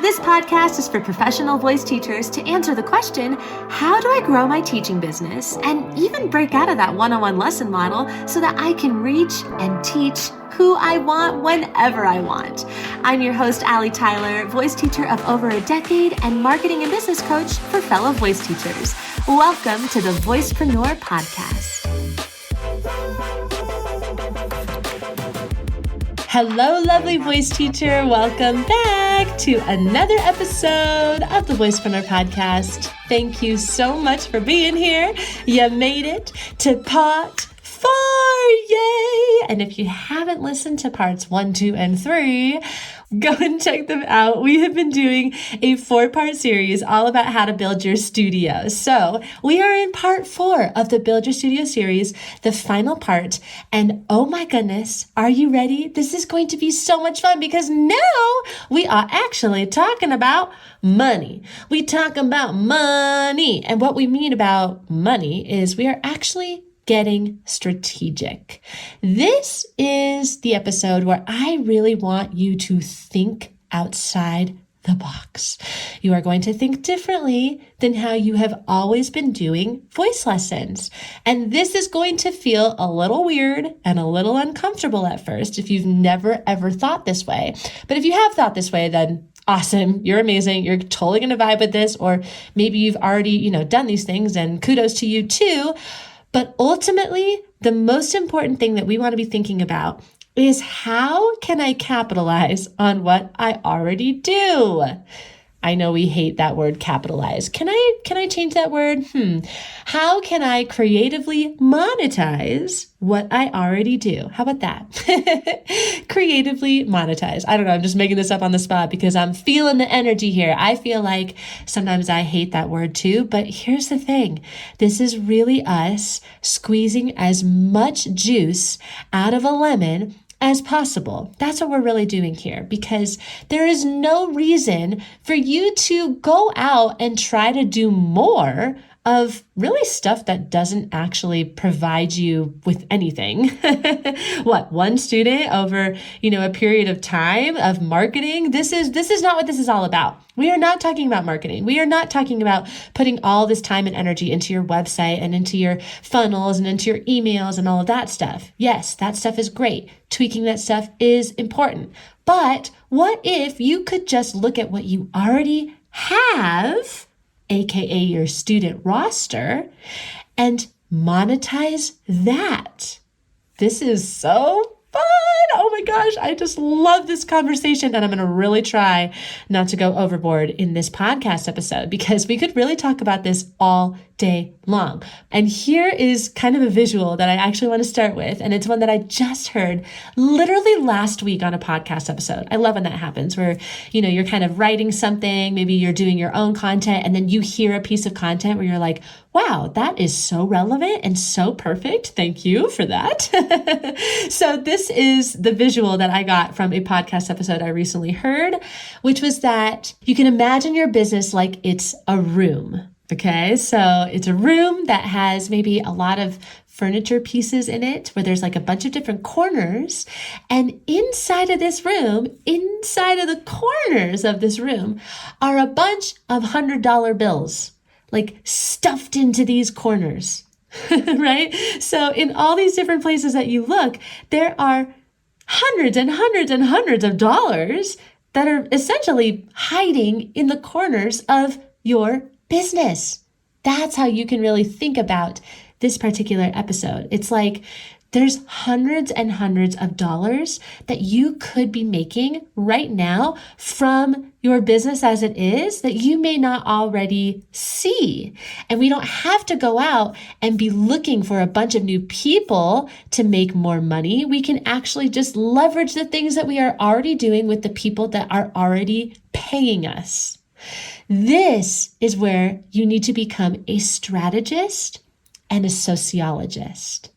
This podcast is for professional voice teachers to answer the question, how do I grow my teaching business and even break out of that one-on-one lesson model so that I can reach and teach who I want whenever I want. I'm your host, Allie Tyler, voice teacher of over a decade and marketing and business coach for fellow voice teachers. Welcome to the Voicepreneur podcast. Hello, lovely voice teacher. Welcome back to another episode of the Voicepreneur podcast. Thank you so much for being here. You made it to part 4, yay! And if you haven't listened to parts 1, 2, and 3, go and check them out. We have been doing a 4-part series all about how to build your studio. So we are in part 4 of the Build Your Studio series, the final part. And oh my goodness, are you ready? This is going to be so much fun because now we are actually talking about money. We talk about money. And what we mean about money is we are actually getting strategic. This is the episode where I really want you to think outside the box. You are going to think differently than how you have always been doing voice lessons. And this is going to feel a little weird and a little uncomfortable at first if you've never ever thought this way. But if you have thought this way, then awesome. You're amazing. You're totally going to vibe with this. Or maybe you've already, done these things and kudos to you too. But ultimately, the most important thing that we want to be thinking about is how can I capitalize on what I already do? I know we hate that word capitalize. Can I change that word? How can I creatively monetize what I already do? How about that? Creatively monetize. I don't know. I'm just making this up on the spot because I'm feeling the energy here. I feel like sometimes I hate that word too, but here's the thing. This is really us squeezing as much juice out of a lemon as possible. That's what we're really doing here because there is no reason for you to go out and try to do more of really stuff that doesn't actually provide you with anything. What, one student over, a period of time of marketing? This is not what this is all about. We are not talking about marketing. We are not talking about putting all this time and energy into your website and into your funnels and into your emails and all of that stuff. Yes, that stuff is great. Tweaking that stuff is important. But what if you could just look at what you already have, AKA your student roster, and monetize that? This is so fun. Oh my gosh, I just love this conversation, and I'm going to really try not to go overboard in this podcast episode because we could really talk about this all day long. And here is kind of a visual that I actually want to start with. And it's one that I just heard literally last week on a podcast episode. I love when that happens where, you're kind of writing something, maybe you're doing your own content, and then you hear a piece of content where you're like, wow, that is so relevant and so perfect. Thank you for that. So this is the visual that I got from a podcast episode I recently heard, which was that you can imagine your business like it's a room. Okay, so it's a room that has maybe a lot of furniture pieces in it where there's like a bunch of different corners. And inside of this room, inside of the corners of this room are a bunch of $100 bills, like stuffed into these corners, right? So in all these different places that you look, there are hundreds and hundreds and hundreds of dollars that are essentially hiding in the corners of your business. That's how you can really think about this particular episode. It's like there's hundreds and hundreds of dollars that you could be making right now from your business as it is that you may not already see. And we don't have to go out and be looking for a bunch of new people to make more money. We can actually just leverage the things that we are already doing with the people that are already paying us. This is where you need to become a strategist and a sociologist.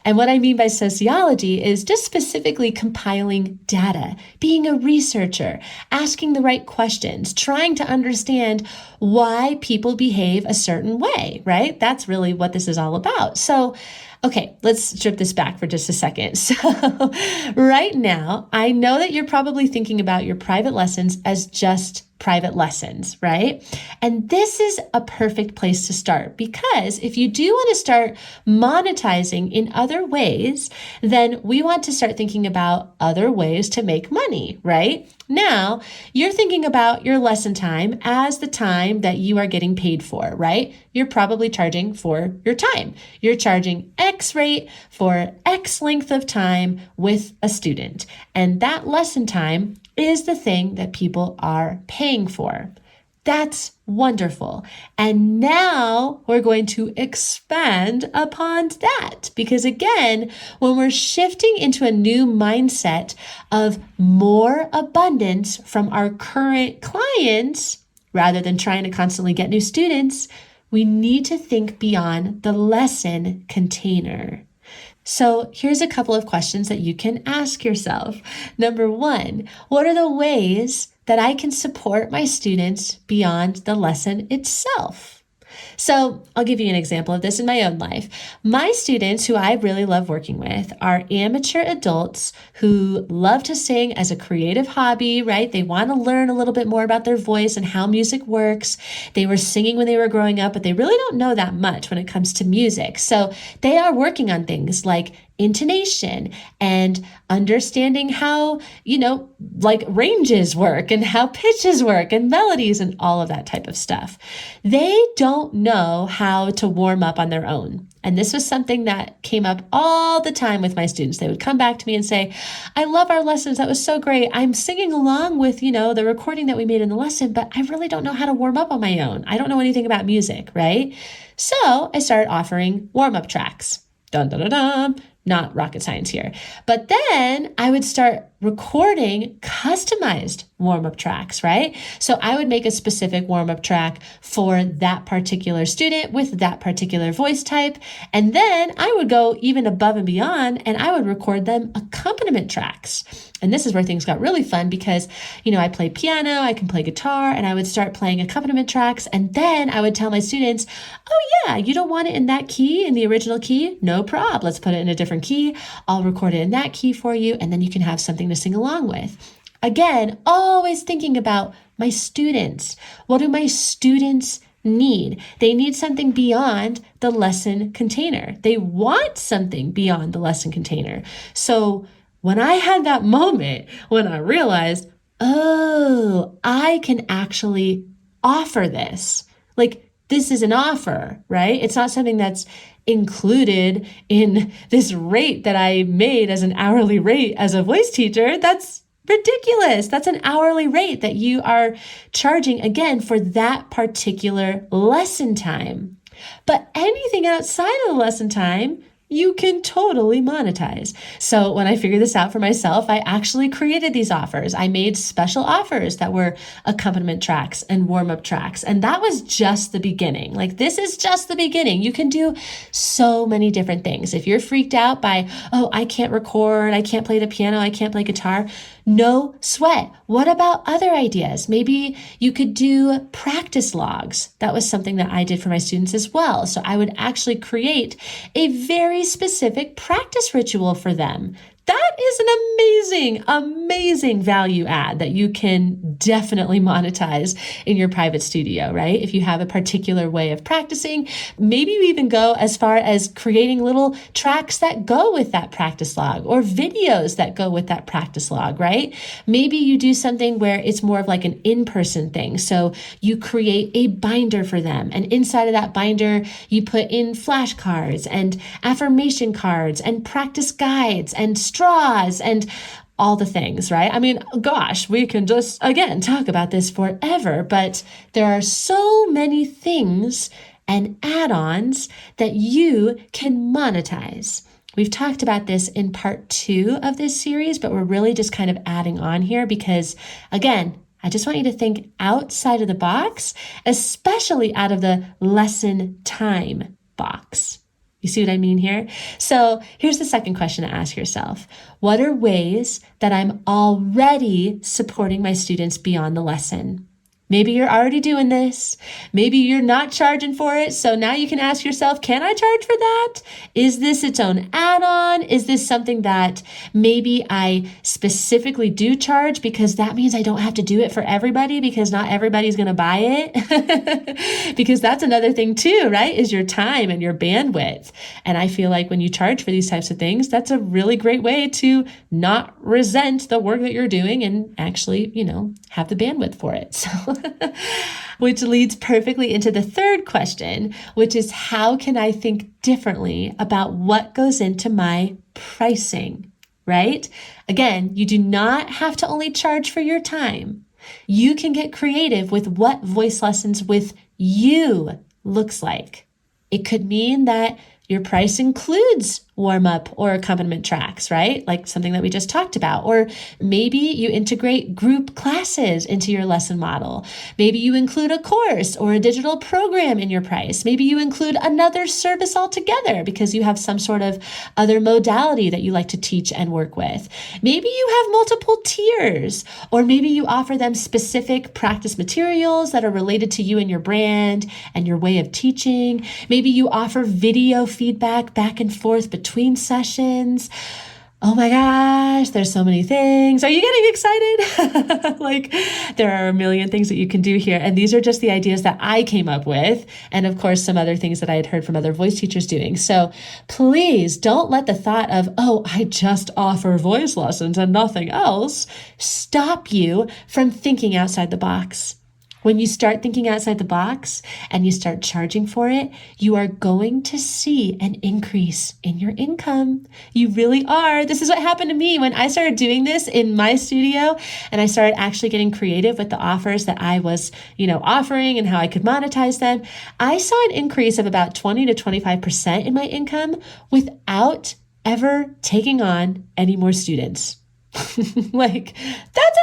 And what I mean by sociology is just specifically compiling data, being a researcher, asking the right questions, trying to understand why people behave a certain way, right? That's really what this is all about. So, okay, let's strip this back for just a second. So right now, I know that you're probably thinking about your private lessons as just private lessons, right? And this is a perfect place to start, because if you do want to start monetizing in other ways, then we want to start thinking about other ways to make money, right? Now, you're thinking about your lesson time as the time that you are getting paid for, right? You're probably charging for your time. You're charging X rate for X length of time with a student. And that lesson time is the thing that people are paying for. That's wonderful. And now we're going to expand upon that, because again, when we're shifting into a new mindset of more abundance from our current clients, rather than trying to constantly get new students, we need to think beyond the lesson container. So here's a couple of questions that you can ask yourself. Number one, what are the ways that I can support my students beyond the lesson itself? So I'll give you an example of this in my own life. My students, who I really love working with, are amateur adults who love to sing as a creative hobby, right? They want to learn a little bit more about their voice and how music works. They were singing when they were growing up, but they really don't know that much when it comes to music. So they are working on things like intonation and understanding how, like ranges work and how pitches work and melodies and all of that type of stuff. They don't know how to warm up on their own. And this was something that came up all the time with my students. They would come back to me and say, I love our lessons. That was so great. I'm singing along with, the recording that we made in the lesson, but I really don't know how to warm up on my own. I don't know anything about music, right? So I started offering warm-up tracks. Dun, dun, dun, dun. Not rocket science here. But then I would start recording customized warm-up tracks, right? So I would make a specific warm-up track for that particular student with that particular voice type. And then I would go even above and beyond, and I would record them accompaniment tracks. And this is where things got really fun because, I play piano, I can play guitar, and I would start playing accompaniment tracks. And then I would tell my students, oh yeah, you don't want it in that key, in the original key? No problem. Let's put it in a different key. I'll record it in that key for you, and then you can have something to sing along with. Again, always thinking about my students. What do my students need? They need something beyond the lesson container. They want something beyond the lesson container. So when I had that moment, when I realized, oh, I can actually offer this. Like, this is an offer, right? It's not something that's included in this rate that I made as an hourly rate as a voice teacher. That's ridiculous. That's an hourly rate that you are charging, again, for that particular lesson time. But anything outside of the lesson time, you can totally monetize. So when I figured this out for myself, I actually created these offers. I made special offers that were accompaniment tracks and warm-up tracks. And that was just the beginning. Like, this is just the beginning. You can do so many different things. If you're freaked out by, oh, I can't record, I can't play the piano, I can't play guitar, no sweat. What about other ideas? Maybe you could do practice logs. That was something that I did for my students as well. So I would actually create a very specific practice ritual for them. That is an amazing value add that you can definitely monetize in your private studio, right? If you have a particular way of practicing, maybe you even go as far as creating little tracks that go with that practice log or videos that go with that practice log, right? Maybe you do something where it's more of like an in-person thing. So you create a binder for them. And inside of that binder, you put in flashcards and affirmation cards and practice guides and straws and all the things, right? I mean, gosh, we can just, again, talk about this forever, but there are so many things and add-ons that you can monetize. We've talked about this in part 2 of this series, but we're really just kind of adding on here because, again, I just want you to think outside of the box, especially out of the lesson time box. You see what I mean here? So here's the second question to ask yourself. What are ways that I'm already supporting my students beyond the lesson? Maybe you're already doing this. Maybe you're not charging for it. So now you can ask yourself, can I charge for that? Is this its own add-on? Is this something that maybe I specifically do charge because that means I don't have to do it for everybody because not everybody's going to buy it? Because that's another thing too, right? Is your time and your bandwidth. And I feel like when you charge for these types of things, that's a really great way to not resent the work that you're doing and actually, have the bandwidth for it. So which leads perfectly into the third question, which is how can I think differently about what goes into my pricing, right? Again, you do not have to only charge for your time. You can get creative with what voice lessons with you looks like. It could mean that your price includes warm-up or accompaniment tracks, right? Like something that we just talked about. Or maybe you integrate group classes into your lesson model. Maybe you include a course or a digital program in your price. Maybe you include another service altogether because you have some sort of other modality that you like to teach and work with. Maybe you have multiple tiers, or maybe you offer them specific practice materials that are related to you and your brand and your way of teaching. Maybe you offer video feedback back and forth between sessions. Oh my gosh, there's so many things. Are you getting excited? Like there are a million things that you can do here. And these are just the ideas that I came up with. And of course, some other things that I had heard from other voice teachers doing. So please don't let the thought of, oh, I just offer voice lessons and nothing else, stop you from thinking outside the box. When you start thinking outside the box and you start charging for it, you are going to see an increase in your income. You really are. This is what happened to me when I started doing this in my studio and I started actually getting creative with the offers that I was, offering and how I could monetize them. I saw an increase of about 20 to 25% in my income without ever taking on any more students. Like, that's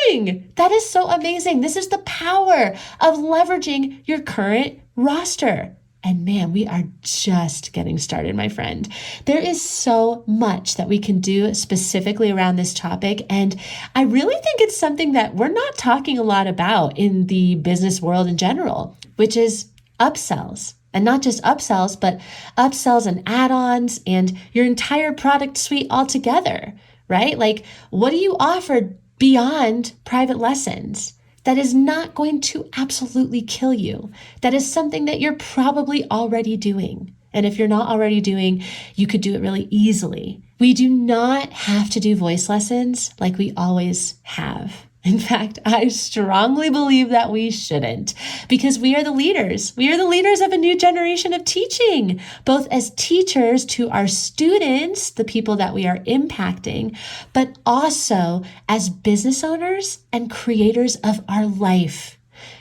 amazing. That is so amazing. This is the power of leveraging your current roster. And man, we are just getting started, my friend. There is so much that we can do specifically around this topic. And I really think it's something that we're not talking a lot about in the business world in general, which is upsells. And not just upsells, but upsells and add-ons and your entire product suite altogether. Right? Like, what do you offer beyond private lessons that is not going to absolutely kill you? That is something that you're probably already doing. And if you're not already doing, you could do it really easily. We do not have to do voice lessons like we always have. In fact, I strongly believe that we shouldn't, because we are the leaders. We are the leaders of a new generation of teaching, both as teachers to our students, the people that we are impacting, but also as business owners and creators of our life.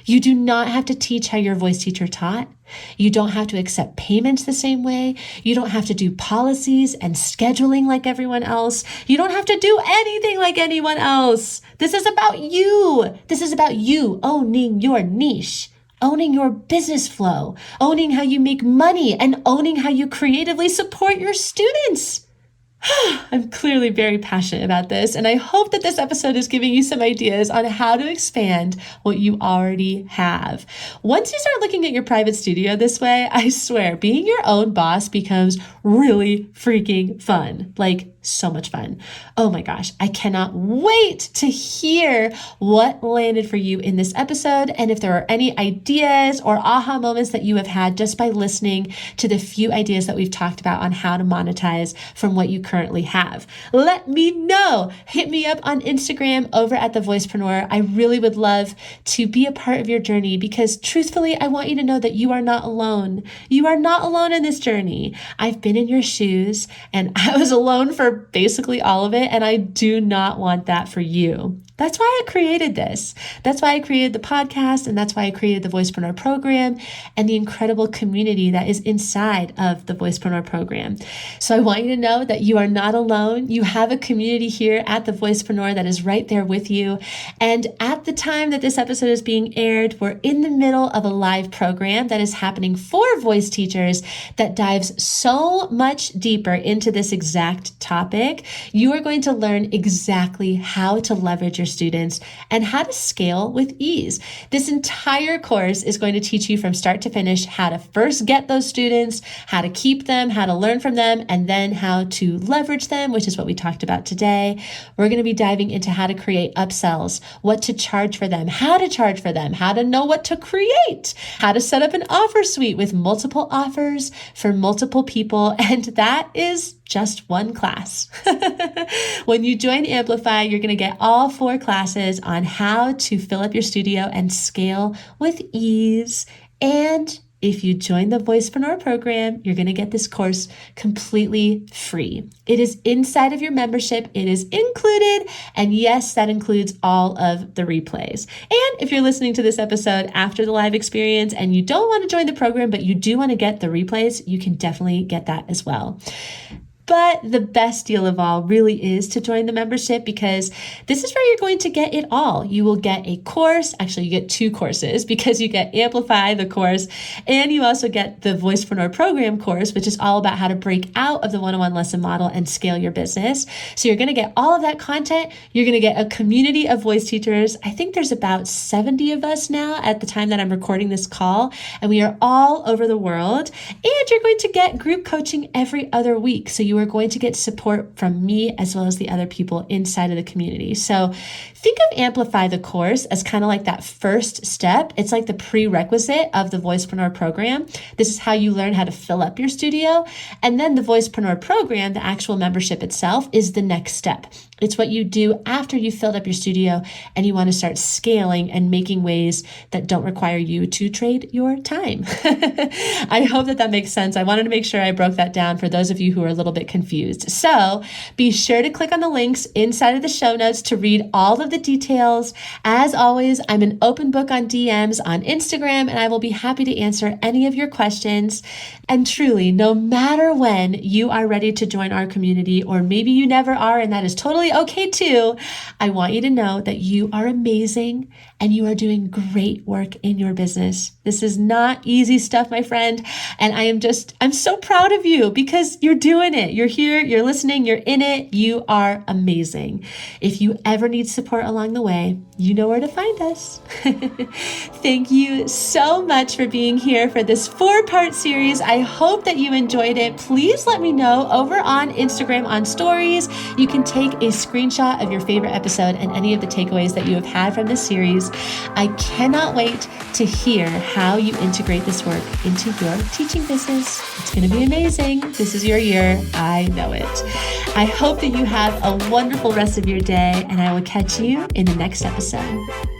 You do not have to teach how your voice teacher taught. You don't have to accept payments the same way. You don't have to do policies and scheduling like everyone else. You don't have to do anything like anyone else. This is about you. This is about you owning your niche, owning your business flow, owning how you make money, and owning how you creatively support your students. I'm clearly very passionate about this, and I hope that this episode is giving you some ideas on how to expand what you already have. Once you start looking at your private studio this way, I swear, being your own boss becomes really freaking fun. Like, so much fun. Oh my gosh, I cannot wait to hear what landed for you in this episode, and if there are any ideas or aha moments that you have had just by listening to the few ideas that we've talked about on how to monetize from what you currently have. Let me know. Hit me up on Instagram over at the Voicepreneur. I really would love to be a part of your journey, because truthfully, I want you to know that you are not alone. You are not alone in this journey. I've been in your shoes, and I was alone for basically all of it, and I do not want that for you. That's why I created this. That's why I created the podcast, and that's why I created the Voicepreneur program and the incredible community that is inside of the Voicepreneur program. So I want you to know that you are not alone. You have a community here at the Voicepreneur that is right there with you. And at the time that this episode is being aired, we're in the middle of a live program that is happening for voice teachers that dives so much deeper into this exact topic. topic, you are going to learn exactly how to leverage your students and how to scale with ease. This entire course is going to teach you from start to finish how to first get those students, how to keep them, how to learn from them, and then how to leverage them, which is what we talked about today. We're going to be diving into how to create upsells, what to charge for them, how to charge for them, how to know what to create, how to set up an offer suite with multiple offers for multiple people. And that is just one class. When you join Amplify, you're going to get all 4 classes on how to fill up your studio and scale with ease. And if you join the Voicepreneur program, you're going to get this course completely free. It is inside of your membership. It is included. And yes, that includes all of the replays. And if you're listening to this episode after the live experience and you don't want to join the program, but you do want to get the replays, you can definitely get that as well. But the best deal of all really is to join the membership, because this is where you're going to get it all. You will get a course. Actually, you get 2 courses, because you get Amplify, the course, and you also get the Voicepreneur program course, which is all about how to break out of the one-on-one lesson model and scale your business. So you're going to get all of that content. You're going to get a community of voice teachers. I think there's about 70 of us now at the time that I'm recording this call, and we are all over the world. And you're going to get group coaching every other week. So you are going to get support from me as well as the other people inside of the community. So think of Amplify the course as kind of like that first step. It's like the prerequisite of the Voicepreneur program. This is how you learn how to fill up your studio. And then the Voicepreneur program, the actual membership itself, is the next step. It's what you do after you filled up your studio and you want to start scaling and making ways that don't require you to trade your time. I hope that makes sense. I wanted to make sure I broke that down for those of you who are a little bit confused. So be sure to click on the links inside of the show notes to read all of the details. As always, I'm an open book on DMs on Instagram, and I will be happy to answer any of your questions. And truly, no matter when you are ready to join our community, or maybe you never are, and that is totally okay too, I want you to know that you are amazing and you are doing great work in your business. This is not easy stuff, my friend. And I'm so proud of you, because you're doing it. You're here, you're listening, you're in it. You are amazing. If you ever need support along the way, you know where to find us. Thank you so much for being here for this 4-part series. I hope that you enjoyed it. Please let me know over on Instagram on stories. You can take a screenshot of your favorite episode and any of the takeaways that you have had from this series. I cannot wait to hear how you integrate this work into your teaching business. It's going to be amazing. This is your year. I know it. I hope that you have a wonderful rest of your day, and I will catch you in the next episode.